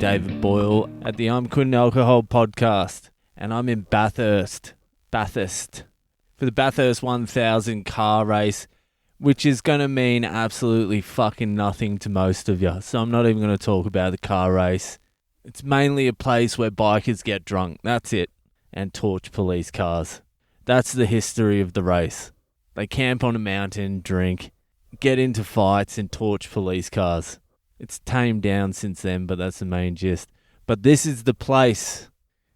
David Boyle at the I'm Quitting Alcohol podcast, and I'm in Bathurst for the Bathurst 1000 car race, which is going to mean absolutely fucking nothing to most of you. So I'm not even going to talk about the car race. It's mainly a place where bikers get drunk, that's it, and torch police cars. That's the history of the race. They camp on a mountain, drink, get into fights and torch police cars. It's tamed down since then, but that's the main gist. But this is the place.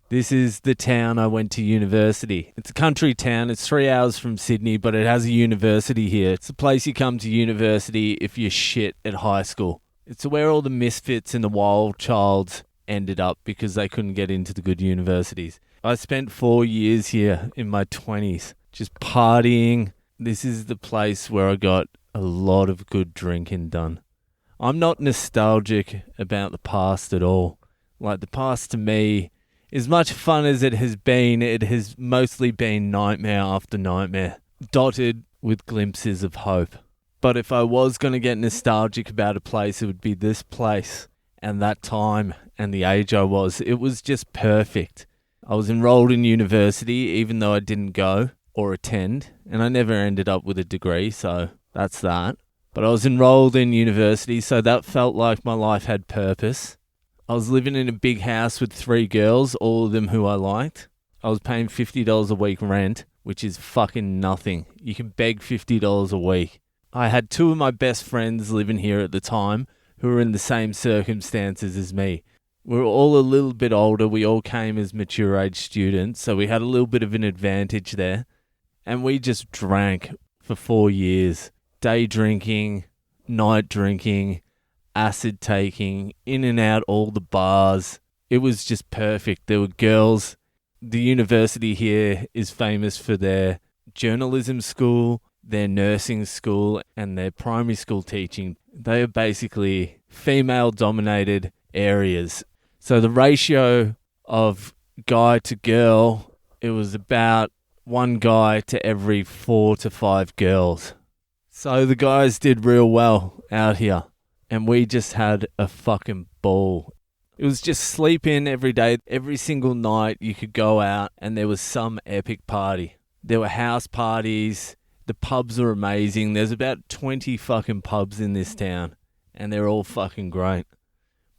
This is the town I went to university. It's a country town. It's 3 hours from Sydney, but it has a university here. It's the place you come to university if you're shit at high school. It's where all the misfits and the wild childs ended up because they couldn't get into the good universities. I spent 4 years here in my 20s, just partying. This is the place where I got a lot of good drinking done. I'm not nostalgic about the past at all. Like, the past to me, as much fun as it has mostly been nightmare after nightmare, dotted with glimpses of hope. But if I was going to get nostalgic about a place, it would be this place and that time and the age I was. It was just perfect. I was enrolled in university even though I didn't go or attend, and I never ended up with a degree, so that's that. But I was enrolled in university, so that felt like my life had purpose. I was living in a big house with 3 girls, all of them who I liked. I was paying $50 a week rent, which is fucking nothing. You can beg $50 a week. I had 2 of my best friends living here at the time who were in the same circumstances as me. We were all a little bit older. We all came as mature age students, so we had a little bit of an advantage there. And we just drank for 4 years. Day drinking, night drinking, acid taking, in and out all the bars. It was just perfect. There were girls. The university here is famous for their journalism school, their nursing school, and their primary school teaching. They are basically female-dominated areas. So the ratio of guy to girl, it was about 1 guy to every 4 to 5 girls. So the guys did real well out here, and we just had a fucking ball. It was just sleep in every day. Every single night you could go out and there was some epic party. There were house parties. The pubs are amazing. There's about 20 fucking pubs in this town, and they're all fucking great.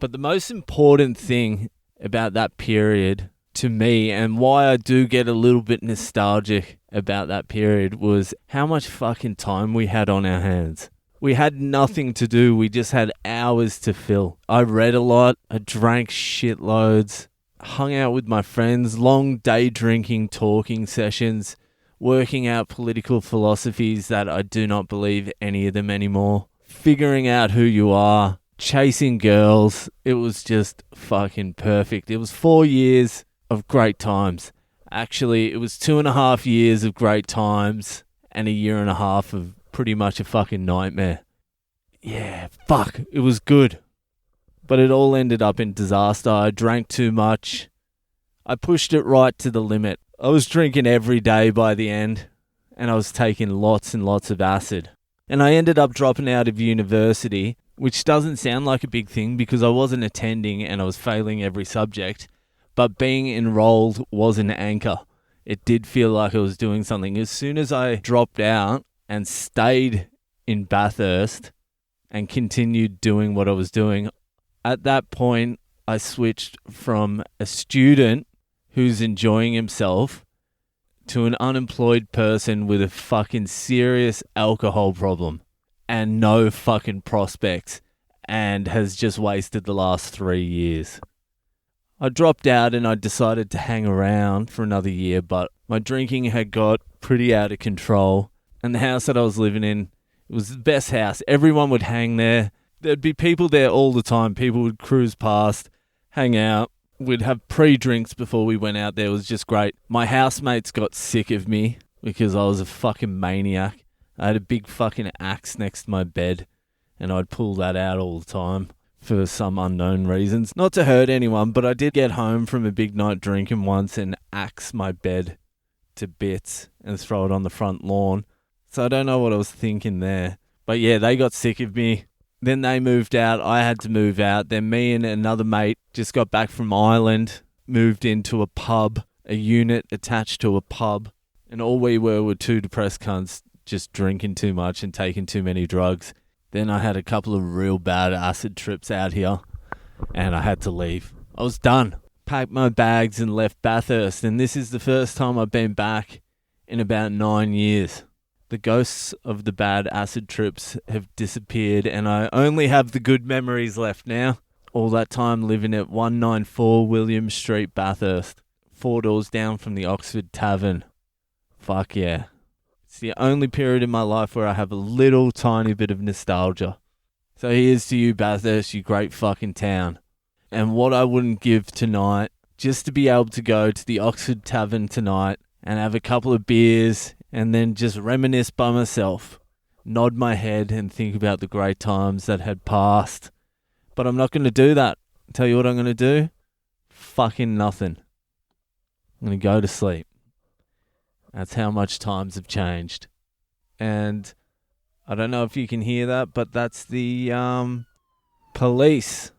But the most important thing about that period to me, and why I do get a little bit nostalgic about that period, was how much fucking time we had on our hands. We had nothing to do. We just had hours to fill. I read a lot. I drank shitloads. Hung out with my friends. Long day drinking, talking sessions. Working out political philosophies that I do not believe any of them anymore. Figuring out who you are. Chasing girls. It was just fucking perfect. It was 4 years of great times. Actually, it was 2.5 years of great times and 1.5 years of pretty much a fucking nightmare. Yeah, fuck, it was good. But it all ended up in disaster. I drank too much. I pushed it right to the limit. I was drinking every day by the end, and I was taking lots and lots of acid. And I ended up dropping out of university, which doesn't sound like a big thing because I wasn't attending and I was failing every subject. But being enrolled was an anchor. It did feel like I was doing something. As soon as I dropped out and stayed in Bathurst and continued doing what I was doing, at that point, I switched from a student who's enjoying himself to an unemployed person with a fucking serious alcohol problem and no fucking prospects, and has just wasted the last 3 years. I dropped out and I decided to hang around for another year, but my drinking had got pretty out of control. And the house that I was living in, it was the best house. Everyone would hang there. There'd be people there all the time. People would cruise past, hang out. We'd have pre-drinks before we went out there. It was just great. My housemates got sick of me because I was a fucking maniac. I had a big fucking axe next to my bed, and I'd pull that out all the time for some unknown reasons. Not to hurt anyone, but I did get home from a big night drinking once and axe my bed to bits and throw it on the front lawn. So I don't know what I was thinking there. But yeah, they got sick of me. Then they moved out. I had to move out. Then me and another mate just got back from Ireland, moved into a pub, a unit attached to a pub. And all we were two depressed cunts just drinking too much and taking too many drugs. Then I had a couple of real bad acid trips out here and I had to leave. I was done. Packed my bags and left Bathurst, and this is the first time I've been back in about 9 years. The ghosts of the bad acid trips have disappeared and I only have the good memories left now. All that time living at 194 William Street, Bathurst. 4 doors down from the Oxford Tavern. Fuck yeah. It's the only period in my life where I have a little tiny bit of nostalgia. So here's to you, Bathurst, you great fucking town. And what I wouldn't give tonight, just to be able to go to the Oxford Tavern tonight and have a couple of beers and then just reminisce by myself, nod my head and think about the great times that had passed. But I'm not going to do that. Tell you what I'm going to do? Fucking nothing. I'm going to go to sleep. That's how much times have changed. And I don't know if you can hear that, but that's the police.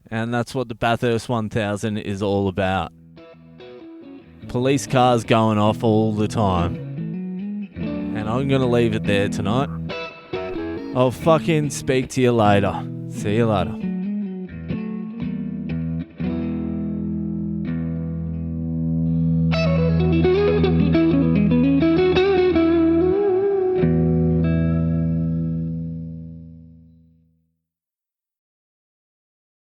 And that's what the Bathurst 1000 is all about. Police cars going off all the time. And I'm going to leave it there tonight. I'll fucking speak to you later. See you later.